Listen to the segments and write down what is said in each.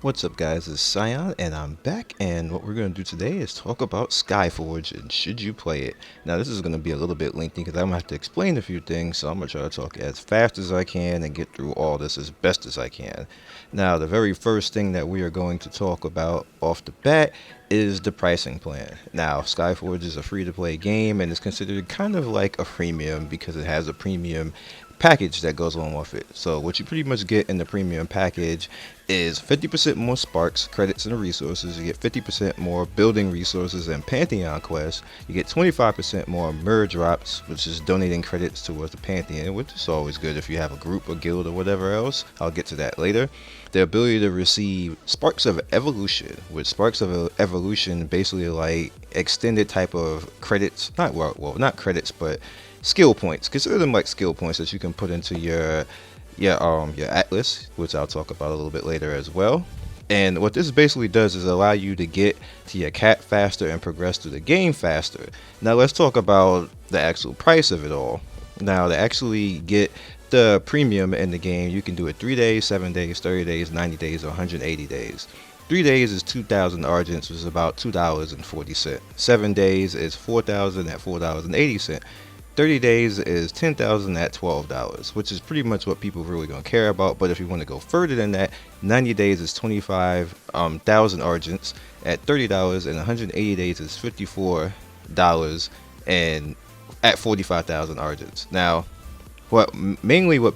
What's up, guys? It's Scion, and I'm back. And what we're going to do today is talk about Skyforge and should you play it. Now, this is going to be a little bit lengthy because I'm going to have to explain a few things, so I'm going to try to talk as fast as I can and get through all this as best as I can. Now, the very first thing that we are going to talk about off the bat is the pricing plan. Now, Skyforge is a free to play game and is considered kind of like a premium because it has a premium package that goes along with it. So what you pretty much get in the premium package is 50% more sparks, credits, and resources. You get 50% more building resources and Pantheon quests. You get 25% more merge drops, which is donating credits towards the Pantheon, which is always good if you have a group or guild or whatever else. I'll get to that later. The ability to receive Sparks of Evolution, which Sparks of Evolution basically like extended type of credits, not credits, but skill points. Consider them like skill points that you can put into your atlas, which I'll talk about a little bit later as well. And what this basically does is allow you to get to your cat faster and progress through the game faster. Now let's talk about the actual price of it all. Now to actually get the premium in the game, you can do it 3 days, 7 days, 30 days, 90 days, or 180 days. 3 days is 2,000 Argents, which is about $2.40. 7 days is 4,000 at $4.80. 30 days is 10,000 at $12, which is pretty much what people really gonna care about. But if you want to go further than that, 90 days is 25,000 Argents at $30, and 180 days is $54 and at 45,000 Argents. Now, what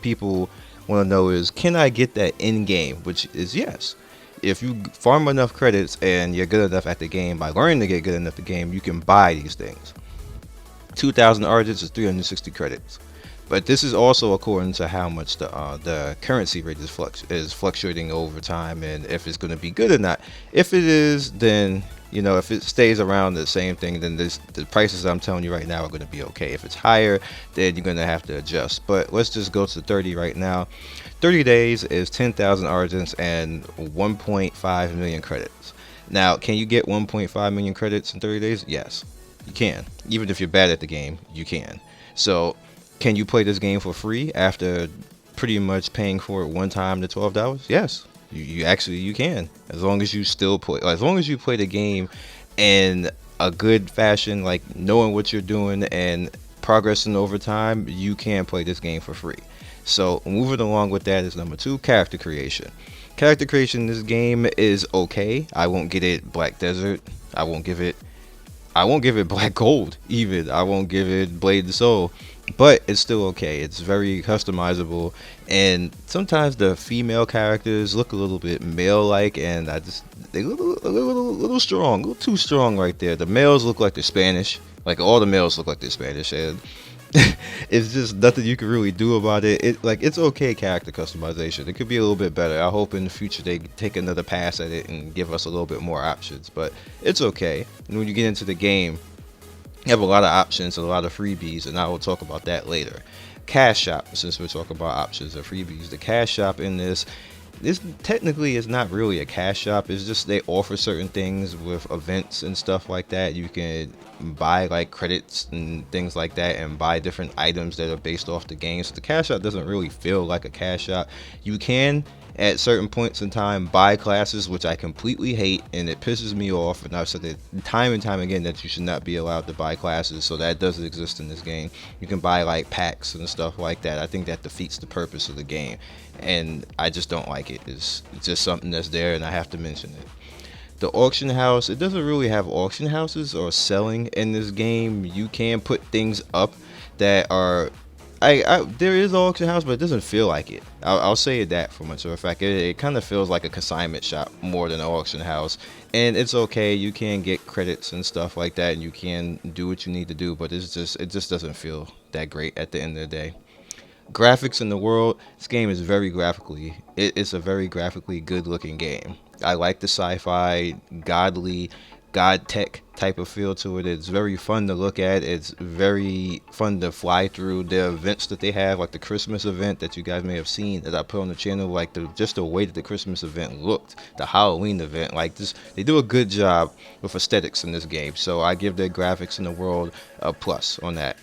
people want to know is, can I get that in game? Which is yes. If you farm enough credits and you're good enough at the game by learning to get good enough at the game, you can buy these things. 2,000 Argents is 360 credits, but this is also according to how much the currency rate is fluctuating over time, and if it's going to be good or not. If it is, then if it stays around the same thing, then the prices I'm telling you right now are going to be okay. If it's higher, then you're going to have to adjust. But let's just go to 30 right now. 30 days is 10,000 Argents and 1.5 million credits. Now, can you get 1.5 million credits in 30 days? Yes. You can. Even if you're bad at the game, you can. So, can you play this game for free after pretty much paying for it one time to $12? Yes. You can. As long as you still play. As long as you play the game in a good fashion, like knowing what you're doing and progressing over time, you can play this game for free. So, moving along with that is number 2, character creation. Character creation in this game is okay. I won't get it Black Desert. I won't give it Black Gold even. I won't give it Blade the Soul. But it's still okay. It's very customizable. And sometimes the female characters look a little bit male-like, and they look a little strong. A little too strong right there. The males look like they're Spanish. Like all the males look like they're Spanish. And it's just nothing you can really do about it. It's okay character customization. It could be a little bit better. I hope in the future they take another pass at it and give us a little bit more options. But it's okay. And when you get into the game, you have a lot of options and a lot of freebies, and I will talk about that later. Cash shop, since we're talking about options and freebies, the cash shop in this technically is not really a cash shop. It's just they offer certain things with events and stuff like that. You can buy like credits and things like that and buy different items that are based off the game. So the cash shop doesn't really feel like a cash shop. You can at certain points in time buy classes, which I completely hate, and it pisses me off, and I've said it time and time again that you should not be allowed to buy classes. So that doesn't exist in this game. You can buy like packs and stuff like that. I think that defeats the purpose of the game, and I just don't like it. It's just something that's there, and I have to mention it. The auction house, it doesn't really have auction houses or selling in this game. You can put things up that are there is an auction house, but it doesn't feel like it. I'll say that for much of a fact. It kind of feels like a consignment shop more than an auction house, and it's okay. You can get credits and stuff like that, and you can do what you need to do, but it just doesn't feel that great at the end of the day. Graphics in the world, this game is it's a very graphically good looking game. I like the sci-fi godly god tech type of feel to it. It's very fun to look at. It's very fun to fly through. The events that they have, like the Christmas event that you guys may have seen that I put on the channel, like just the way that the Christmas event looked, the Halloween event, like this, they do a good job with aesthetics in this game. So I give the graphics in the world a plus on that.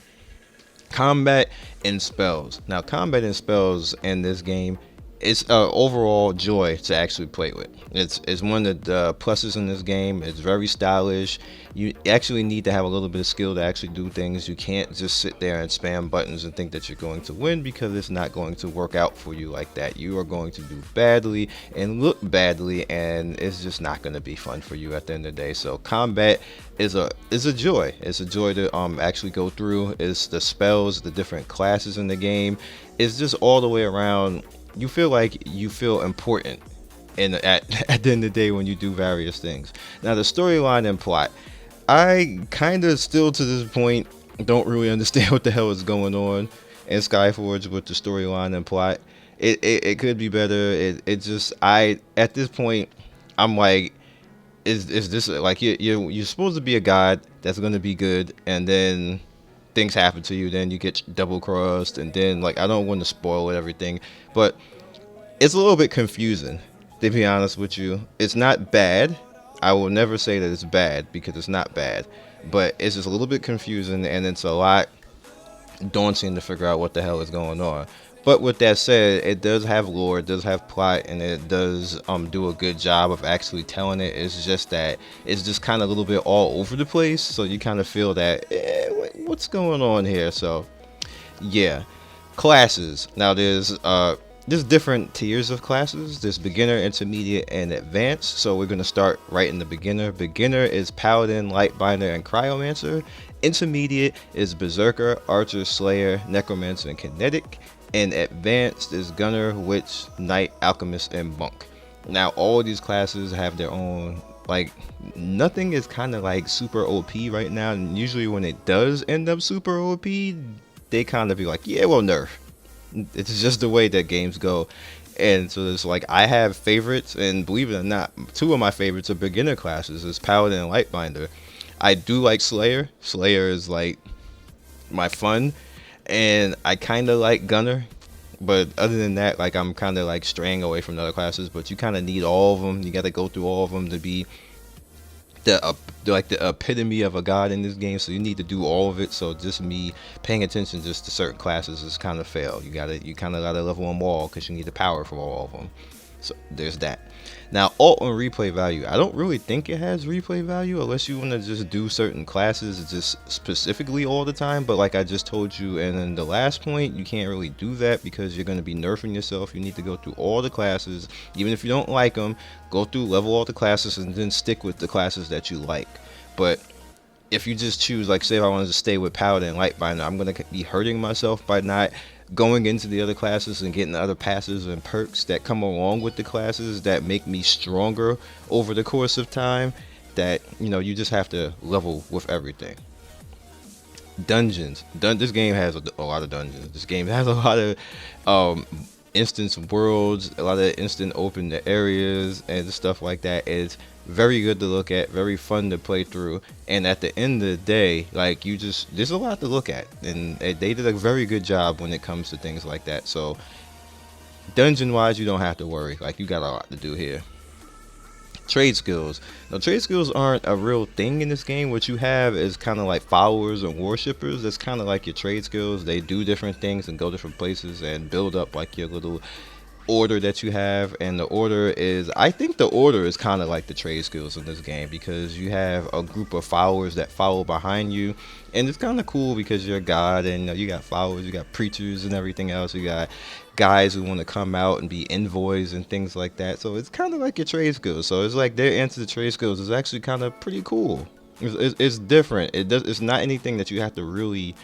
Combat and spells. Now, combat and spells in this game it's a overall joy to actually play with. It's one of the pluses in this game. It's very stylish. You actually need to have a little bit of skill to actually do things. You can't just sit there and spam buttons and think that you're going to win, because it's not going to work out for you like that. You are going to do badly and look badly, and it's just not going to be fun for you at the end of the day. So combat is a joy. It's a joy to actually go through. It's the spells, the different classes in the game. It's just all the way around. You feel like you feel important at the end of the day when you do various things. Now the storyline and plot, I kind of still to this point don't really understand what the hell is going on in Skyforge with the storyline and plot. It could be better. It just, I at this point I'm like, is this like you're supposed to be a god that's gonna be good, and then things happen to you, then you get double crossed, and then like, I don't want to spoil everything, but it's a little bit confusing, to be honest with you. It's not bad. I will never say that it's bad, because it's not bad, but it's just a little bit confusing, and it's a lot daunting to figure out what the hell is going on. But with that said, it does have lore, it does have plot, and it does do a good job of actually telling it. It's just that it's just kind of a little bit all over the place, so you kind of feel that what's going on here. So yeah, classes. Now there's different tiers of classes. There's beginner, intermediate, and advanced. So we're going to start right in the beginner. Beginner is paladin, lightbinder, and cryomancer. Intermediate is berserker, archer, slayer, necromancer, and kinetic. And advanced is gunner, witch, knight, alchemist, and monk. Now all of these classes have their own, like, nothing is kind of like super OP right now, and usually when it does end up super OP, they kind of be like, yeah, well, nerf. It's just the way that games go. And so it's like, I have favorites, and believe it or not, two of my favorites are beginner classes, is paladin and lightbinder. I do like slayer. Slayer is like my fun, and I kind of like gunner, but other than that, like, I'm kind of like straying away from the other classes. But you kind of need all of them. You got to go through all of them to be the epitome of a god in this game, so you need to do all of it. So just me paying attention just to certain classes is kind of fail. You kind of gotta level them all, because you need the power for all of them. So there's that. Now, alt and replay value, I don't really think it has replay value unless you want to just do certain classes just specifically all the time. But like I just told you, and in the last point, you can't really do that, because you're going to be nerfing yourself. You need to go through all the classes, even if you don't like them. Go through, level all the classes, and then stick with the classes that you like. But if you just choose, like, say if I wanted to stay with paladin and lightbinder, I'm going to be hurting myself by not going into the other classes and getting the other passes and perks that come along with the classes that make me stronger over the course of time. That, you know, you just have to level with everything. Dungeons. This game has a lot of dungeons. This game has a lot of instance worlds, a lot of instant open areas and stuff like that. It's very good to look at, very fun to play through, and at the end of the day, like, there's a lot to look at, and they did a very good job when it comes to things like that. So dungeon wise, you don't have to worry, like, you got a lot to do here. Trade skills. Now, trade skills aren't a real thing in this game. What you have is kind of like followers and worshippers. That's kind of like your trade skills. They do different things and go different places and build up like your little order that you have. And the order is, I think the order is kind of like the trade skills in this game, because you have a group of followers that follow behind you, and it's kind of cool because you're a god, and you got followers, you got preachers and everything else, you got guys who want to come out and be envoys and things like that. So it's kind of like your trade skills. So it's like their answer to trade skills is actually kind of pretty cool. It's different. It's not anything that you have to really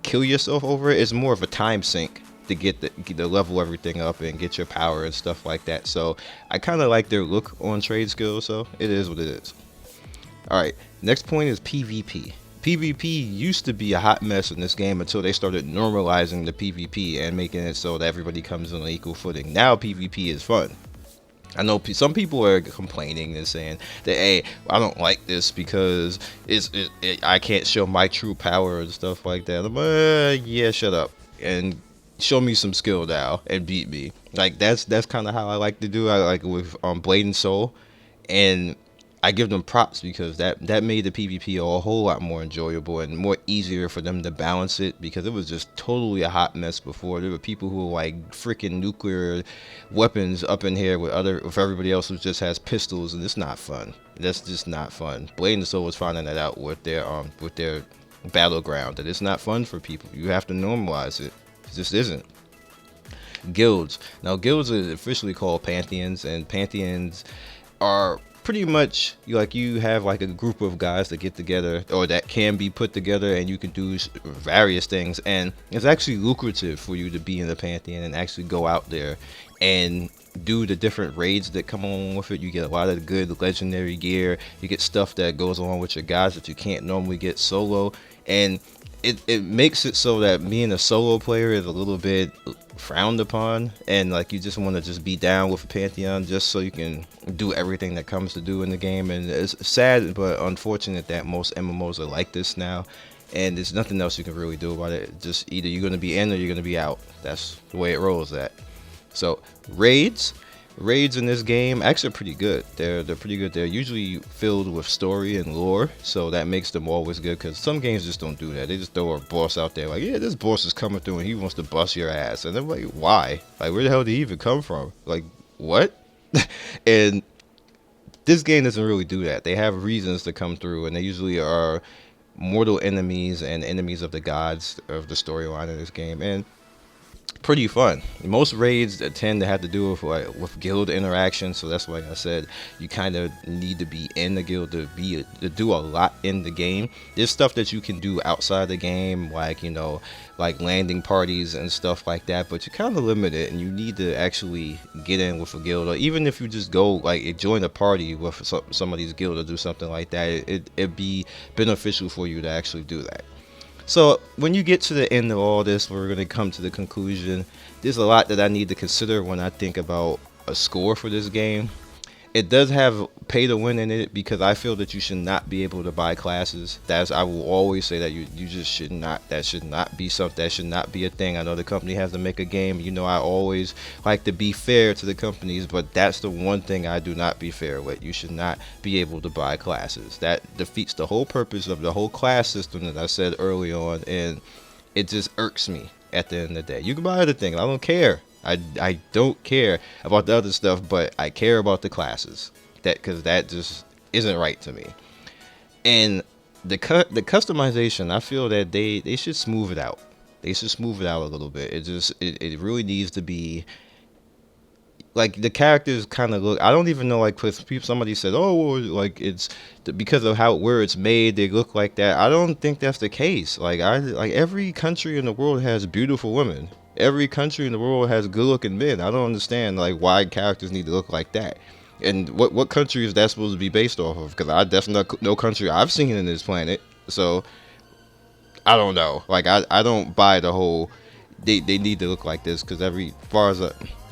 kill yourself over. It's more of a time sink to get the level everything up and get your power and stuff like that. So I kind of like their look on trade skills. So it is what it is. All right, next point is PvP. PvP used to be a hot mess in this game until they started normalizing the PvP and making it so that everybody comes on an equal footing. Now PvP is fun. I know some people are complaining and saying that, hey, I don't like this because I can't show my true power and stuff like that. I'm yeah, shut up and show me some skill now and beat me. Like, that's kind of how I like to do. I like with Blade and Soul, and I give them props because that made the PvP a whole lot more enjoyable and more easier for them to balance it, because it was just totally a hot mess before. There were people who were like freaking nuclear weapons up in here with everybody else who just has pistols, and it's not fun. That's just not fun. Blade and Soul was finding that out with their battleground, that it's not fun for people. You have to normalize it. It just isn't. Guilds. Now guilds are officially called pantheons, and pantheons are pretty much like you have like a group of guys that get together, or that can be put together, and you can do various things, and it's actually lucrative for you to be in the pantheon and actually go out there and do the different raids that come along with it. You get a lot of good legendary gear, you get stuff that goes along with your guys that you can't normally get solo, and it makes it so that being a solo player is a little bit frowned upon, and like you just want to just be down with a pantheon just so you can do everything that comes to do in the game. And it's sad but unfortunate that most MMOs are like this now, and there's nothing else you can really do about it. Just either you're going to be in or you're going to be out. That's the way it rolls. That so raids in this game actually are pretty good. They're pretty good. They're usually filled with story and lore, so that makes them always good, because some games just don't do that. They just throw a boss out there like, yeah, this boss is coming through and he wants to bust your ass, and they're like, why? Like, where the hell did he even come from? Like, what? And this game doesn't really do that. They have reasons to come through, and they usually are mortal enemies and enemies of the gods of the storyline in this game, and pretty fun. Most raids tend to have to do with guild interaction, so that's why I said you kind of need to be in the guild to do a lot in the game. There's stuff that you can do outside the game, like, you know, like landing parties and stuff like that, but you're kind of limited, and you need to actually get in with a guild, or even if you just go like join a party with some of these guilds or do something like that, it'd be beneficial for you to actually do that. So when you get to the end of all this, we're going to come to the conclusion. There's a lot that I need to consider when I think about a score for this game. It does have pay to win in it, because I feel that you should not be able to buy classes. I will always say that you just should not. That should not be something. That should not be a thing. I know the company has to make a game. You know, I always like to be fair to the companies, but that's the one thing I do not be fair with. You should not be able to buy classes. That defeats the whole purpose of the whole class system that I said early on, and it just irks me at the end of the day. You can buy other things. I don't care. I don't care about the other stuff, but I care about the classes, because that just isn't right to me. And the customization, I feel that they should smooth it out. They should smooth it out a little bit. It really needs to be like the characters kind of look. I don't even know, like, somebody said, oh, well, like it's because of where it's made, they look like that. I don't think that's the case. Like every country in the world has beautiful women. Every country in the world has good-looking men. I don't understand like why characters need to look like that. And what country is that supposed to be based off of? Because that's no country I've seen in this planet. So I don't know. Like I don't buy the whole they need to look like this, because far as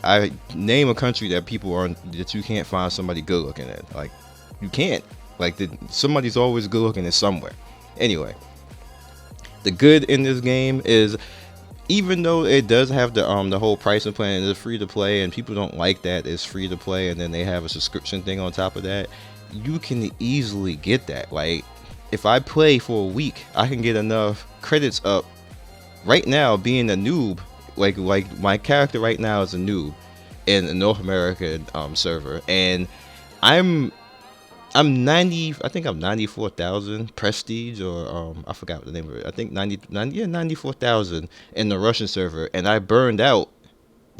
I name a country that that you can't find somebody good-looking at. Like, you can't. Like, somebody's always good-looking in somewhere. Anyway, the good in this game is, even though it does have the whole pricing plan, it's free to play, and people don't like that it's free to play, and then they have a subscription thing on top of that, you can easily get that. Like, if I play for a week, I can get enough credits up. Right now, being a noob, like my character right now is a noob in the North American server, and I'm 90. I think I'm 94,000 prestige, or I forgot the name of it. I think 94,000 in the Russian server, and I burned out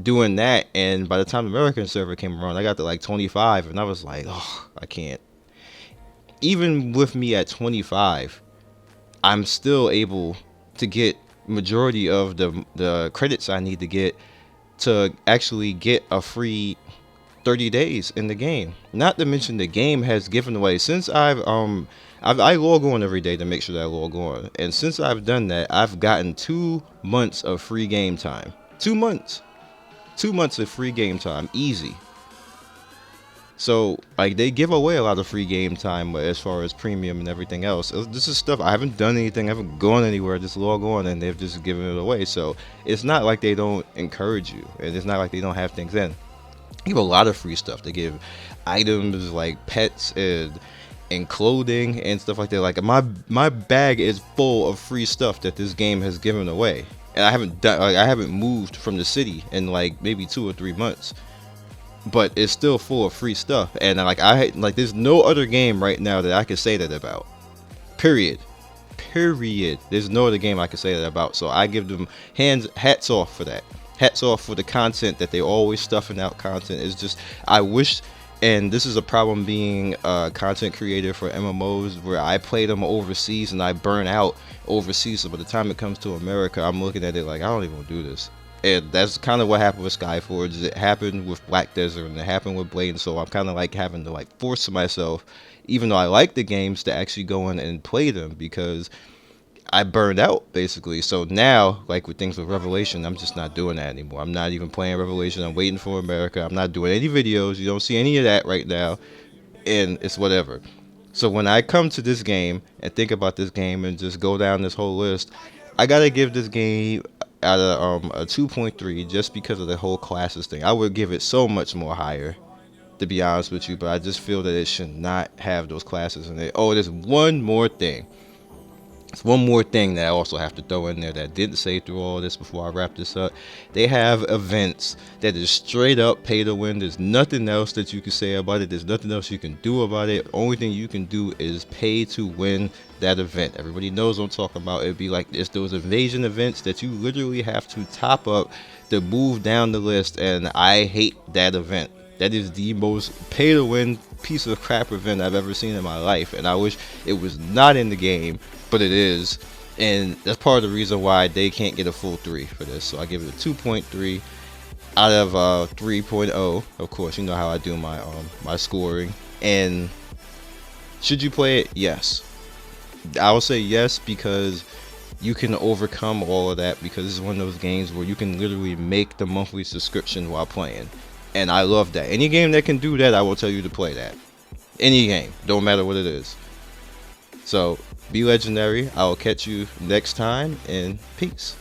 doing that. And by the time the American server came around, I got to like 25, and I was like, oh, I can't. Even with me at 25, I'm still able to get majority of the credits I need to get to actually get a free 30 days in the game. Not to mention the game has given away, since I log on every day to make sure that I log on, and since I've done that, I've gotten 2 months of free game time. 2 months of free game time, easy. So like, they give away a lot of free game time as far as premium and everything else. This is stuff I haven't done anything, I haven't gone anywhere, just log on, and they've just given it away. So it's not like they don't encourage you, and it's not like they don't have things in. They give a lot of free stuff. They give items like pets and clothing and stuff like that. Like my bag is full of free stuff that this game has given away. And I haven't moved from the city in like maybe 2 or 3 months, but it's still full of free stuff. And there's no other game right now that I can say that about. Period. Period. There's no other game I can say that about. So I give them hats off for that. Hats off for the content that they always stuffing out. Content is just, I wish, and this is a problem being a content creator for MMOs, where I play them overseas and I burn out overseas. So by the time it comes to America, I'm looking at it like, I don't even want to do this. And that's kind of what happened with Skyforge. It happened with Black Desert and it happened with Blade. So I'm kind of like having to like force myself, even though I like the games, to actually go in and play them, because I burned out basically. So now, like with things with Revelation, I'm just not doing that anymore. I'm not even playing Revelation. I'm waiting for America. I'm not doing any videos. You don't see any of that right now, and it's whatever. So when I come to this game and think about this game and just go down this whole list, I gotta give this game out of a 2.3, just because of the whole classes thing. I would give it so much more higher, to be honest with you, but I just feel that it should not have those classes in it. Oh, there's one more thing. It's one more thing that I also have to throw in there that I didn't say through all this before I wrap this up. They have events that is straight up pay to win. There's nothing else that you can say about it. There's nothing else you can do about it. Only thing you can do is pay to win that event. Everybody knows what I'm talking about. It'd be like it's those invasion events that you literally have to top up to move down the list, and I hate that event. That is the most pay to win piece of crap event I've ever seen in my life, and I wish it was not in the game, but it is, and that's part of the reason why they can't get a full 3 for this. So I give it a 2.3 out of 3.0. Of course, you know how I do my scoring. And should you play it? Yes, I will say yes, because you can overcome all of that, because it's one of those games where you can literally make the monthly subscription while playing. And I love that. Any game that can do that, I will tell you to play that. Any game, don't matter what it is. So, be legendary. I will catch you next time, and peace.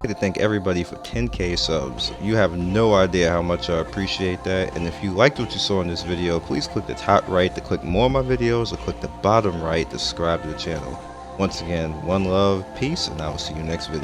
I'd like to thank everybody for 10K subs. You have no idea how much I appreciate that. And if you liked what you saw in this video, please click the top right to click more of my videos, or click the bottom right to subscribe to the channel. Once again, one love, peace, and I will see you next video.